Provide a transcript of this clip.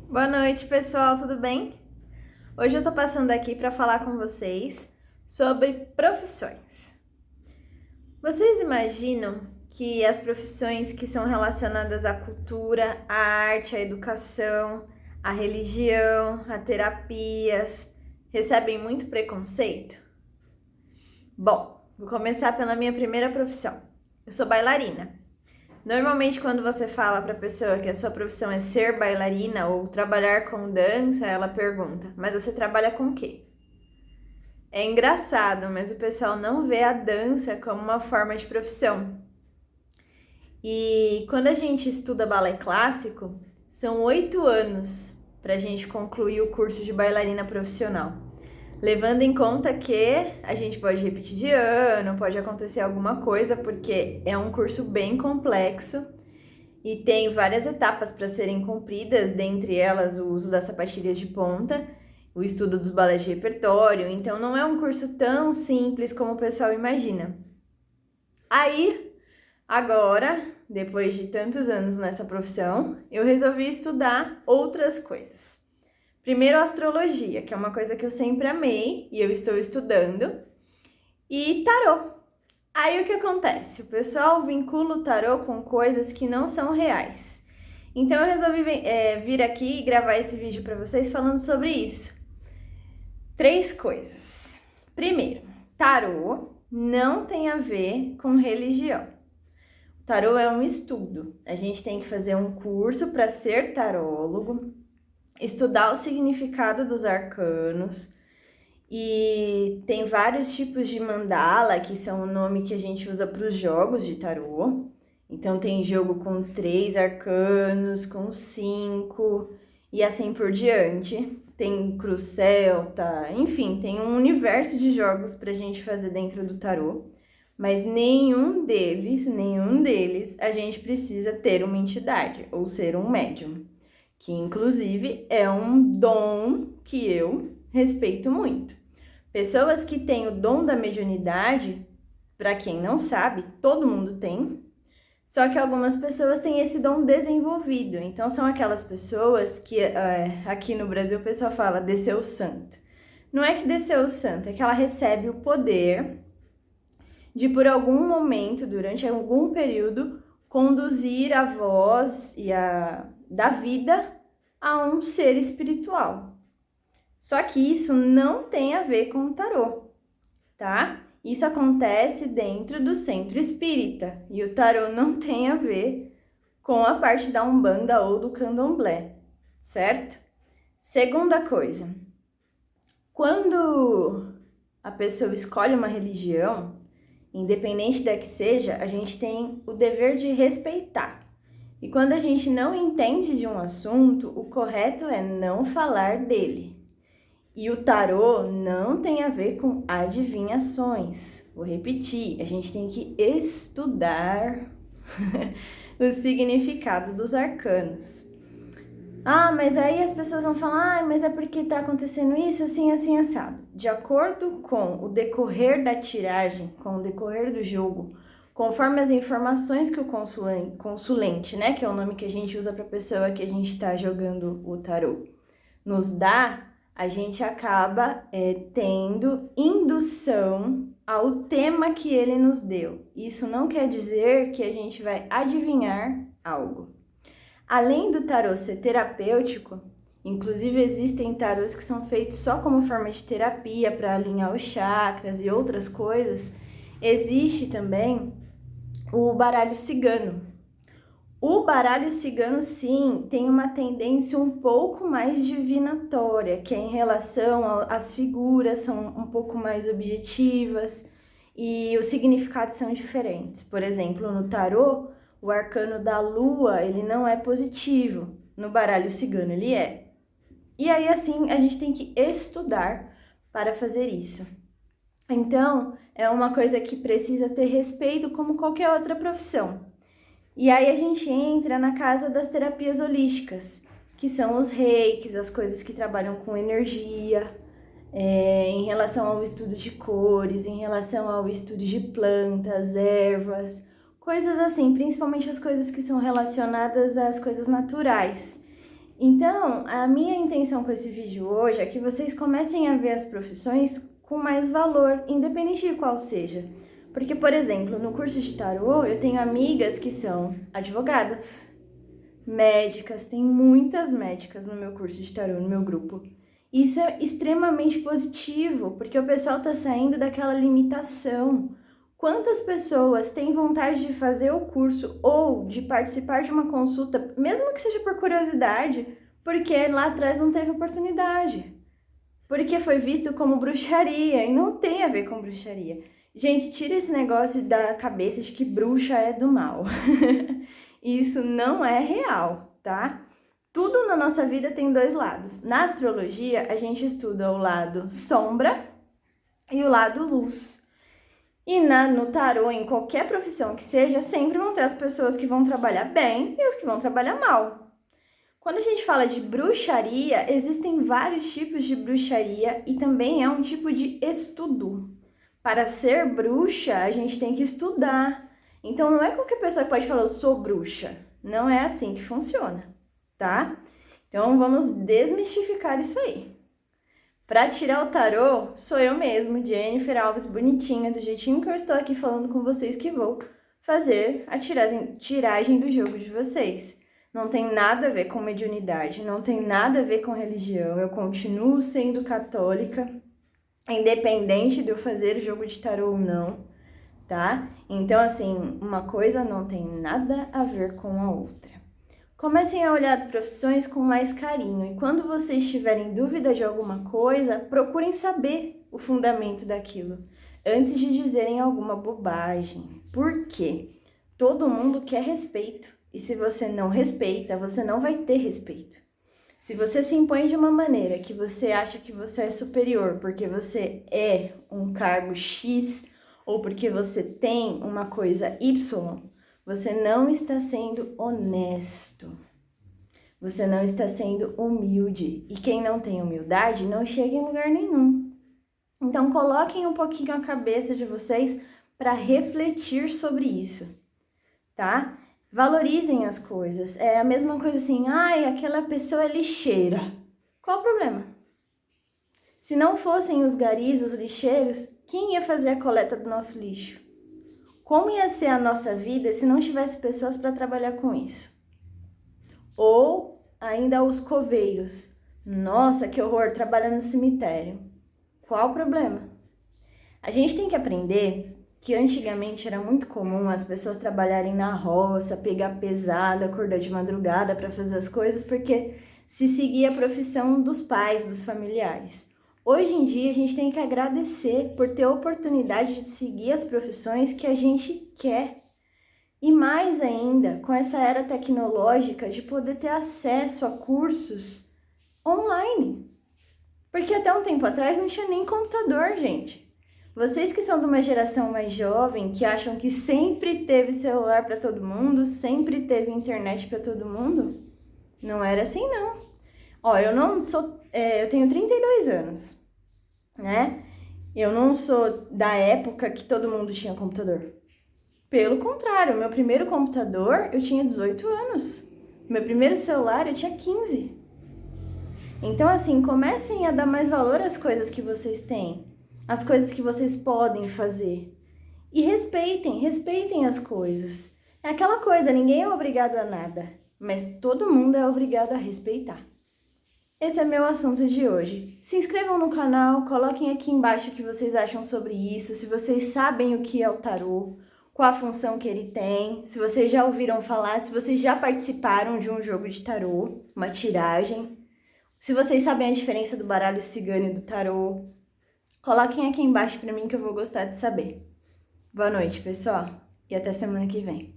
Boa noite, pessoal, tudo bem? Hoje eu tô passando aqui para falar com vocês sobre profissões. Vocês imaginam que as profissões que são relacionadas à cultura, à arte, à educação, à religião, a terapias, recebem muito preconceito? Bom, vou começar pela minha primeira profissão. Eu sou bailarina. Normalmente, quando você fala para a pessoa que a sua profissão é ser bailarina ou trabalhar com dança, ela pergunta: mas você trabalha com o quê? É engraçado, mas o pessoal não vê a dança como uma forma de profissão. E quando a gente estuda balé clássico, são 8 anos para a gente concluir o curso de bailarina profissional. Levando em conta que a gente pode repetir de ano, pode acontecer alguma coisa, porque é um curso bem complexo e tem várias etapas para serem cumpridas, dentre elas o uso das sapatilhas de ponta, o estudo dos balés de repertório, então não é um curso tão simples como o pessoal imagina. Aí, agora, depois de tantos anos nessa profissão, eu resolvi estudar outras coisas. Primeiro, astrologia, que é uma coisa que eu sempre amei e eu estou estudando, e tarô. Aí o que acontece? O pessoal vincula o tarô com coisas que não são reais. Então eu resolvi vir aqui e gravar esse vídeo para vocês falando sobre isso. 3 coisas. Primeiro, tarô não tem a ver com religião. O tarô é um estudo. A gente tem que fazer um curso para ser tarólogo, estudar o significado dos arcanos, e tem vários tipos de mandala, que são o nome que a gente usa para os jogos de tarô. Então tem jogo com 3 arcanos, com 5 e assim por diante. Tem cruz celta, enfim, tem um universo de jogos para a gente fazer dentro do tarô. Mas nenhum deles a gente precisa ter uma entidade ou ser um médium, que inclusive é um dom que eu respeito muito. Pessoas que têm o dom da mediunidade, para quem não sabe, todo mundo tem, só que algumas pessoas têm esse dom desenvolvido. Então são aquelas pessoas que aqui no Brasil o pessoal fala desceu o santo. Não é que desceu o santo, é que ela recebe o poder de por algum momento, durante algum período, conduzir a voz da vida a um ser espiritual. Só que isso não tem a ver com o tarô, tá? Isso acontece dentro do centro espírita e o tarô não tem a ver com a parte da Umbanda ou do Candomblé, certo? Segunda coisa, quando a pessoa escolhe uma religião, independente da que seja, a gente tem o dever de respeitar. E quando a gente não entende de um assunto, o correto é não falar dele. E o tarô não tem a ver com adivinhações. Vou repetir, a gente tem que estudar o significado dos arcanos. Ah, mas aí as pessoas vão falar, mas é porque tá acontecendo isso, assim, assim, assado. De acordo com o decorrer da tiragem, com o decorrer do jogo, conforme as informações que o consulente, né, que é o nome que a gente usa para a pessoa que a gente está jogando o tarô, nos dá, a gente acaba tendo indução ao tema que ele nos deu. Isso não quer dizer que a gente vai adivinhar algo. Além do tarô ser terapêutico, inclusive existem tarôs que são feitos só como forma de terapia para alinhar os chakras e outras coisas, existe também o baralho cigano. O baralho cigano, sim, tem uma tendência um pouco mais divinatória, que é em relação às figuras, são um pouco mais objetivas e os significados são diferentes. Por exemplo, no tarô, o arcano da lua, ele não é positivo. No baralho cigano, ele é. E aí, assim, a gente tem que estudar para fazer isso. Então, é uma coisa que precisa ter respeito como qualquer outra profissão. E aí a gente entra na casa das terapias holísticas, que são os reikis, as coisas que trabalham com energia, em relação ao estudo de cores, em relação ao estudo de plantas, ervas, coisas assim, principalmente as coisas que são relacionadas às coisas naturais. Então, a minha intenção com esse vídeo hoje é que vocês comecem a ver as profissões com mais valor, independente de qual seja. Porque, por exemplo, no curso de tarô, eu tenho amigas que são advogadas, médicas, tem muitas médicas no meu curso de tarô, no meu grupo. Isso é extremamente positivo, porque o pessoal está saindo daquela limitação. Quantas pessoas têm vontade de fazer o curso ou de participar de uma consulta, mesmo que seja por curiosidade, porque lá atrás não teve oportunidade? Porque foi visto como bruxaria e não tem a ver com bruxaria. Gente, tira esse negócio da cabeça de que bruxa é do mal. Isso não é real, tá? Tudo na nossa vida tem dois lados. Na astrologia, a gente estuda o lado sombra e o lado luz. E no tarô, em qualquer profissão que seja, sempre vão ter as pessoas que vão trabalhar bem e as que vão trabalhar mal. Quando a gente fala de bruxaria, existem vários tipos de bruxaria e também é um tipo de estudo. Para ser bruxa, a gente tem que estudar. Então, não é qualquer pessoa que pode falar, eu sou bruxa. Não é assim que funciona, tá? Então, vamos desmistificar isso aí. Para tirar o tarô, sou eu mesmo, Jennifer Alves, bonitinha, do jeitinho que eu estou aqui falando com vocês, que vou fazer a tiragem do jogo de vocês. Não tem nada a ver com mediunidade, não tem nada a ver com religião. Eu continuo sendo católica, independente de eu fazer jogo de tarô ou não, tá? Então, assim, uma coisa não tem nada a ver com a outra. Comecem a olhar as profissões com mais carinho e quando vocês tiverem dúvida de alguma coisa, procurem saber o fundamento daquilo antes de dizerem alguma bobagem. Por quê? Todo mundo quer respeito e se você não respeita, você não vai ter respeito. Se você se impõe de uma maneira que você acha que você é superior porque você é um cargo X ou porque você tem uma coisa Y, você não está sendo honesto. Você não está sendo humilde. E quem não tem humildade não chega em lugar nenhum. Então, coloquem um pouquinho a cabeça de vocês para refletir sobre isso, tá? Valorizem as coisas. É a mesma coisa assim, ai, aquela pessoa é lixeira. Qual o problema? Se não fossem os garis, os lixeiros, quem ia fazer a coleta do nosso lixo? Como ia ser a nossa vida se não tivesse pessoas para trabalhar com isso? Ou ainda os coveiros. Nossa, que horror, trabalhando no cemitério. Qual o problema? A gente tem que aprender que antigamente era muito comum as pessoas trabalharem na roça, pegar pesada, acordar de madrugada para fazer as coisas, porque se seguia a profissão dos pais, dos familiares. Hoje em dia, a gente tem que agradecer por ter a oportunidade de seguir as profissões que a gente quer. E mais ainda, com essa era tecnológica, de poder ter acesso a cursos online. Porque até um tempo atrás não tinha nem computador, gente. Vocês que são de uma geração mais jovem, que acham que sempre teve celular para todo mundo, sempre teve internet para todo mundo, não era assim, não. Ó, eu tenho 32 anos, né? Eu não sou da época que todo mundo tinha computador. Pelo contrário, meu primeiro computador eu tinha 18 anos. Meu primeiro celular eu tinha 15. Então, assim, comecem a dar mais valor às coisas que vocês têm, às coisas que vocês podem fazer. E respeitem as coisas. É aquela coisa, ninguém é obrigado a nada, mas todo mundo é obrigado a respeitar. Esse é meu assunto de hoje. Se inscrevam no canal, coloquem aqui embaixo o que vocês acham sobre isso, se vocês sabem o que é o tarô, qual a função que ele tem, se vocês já ouviram falar, se vocês já participaram de um jogo de tarô, uma tiragem, se vocês sabem a diferença do baralho cigano e do tarô, coloquem aqui embaixo pra mim que eu vou gostar de saber. Boa noite, pessoal, e até semana que vem.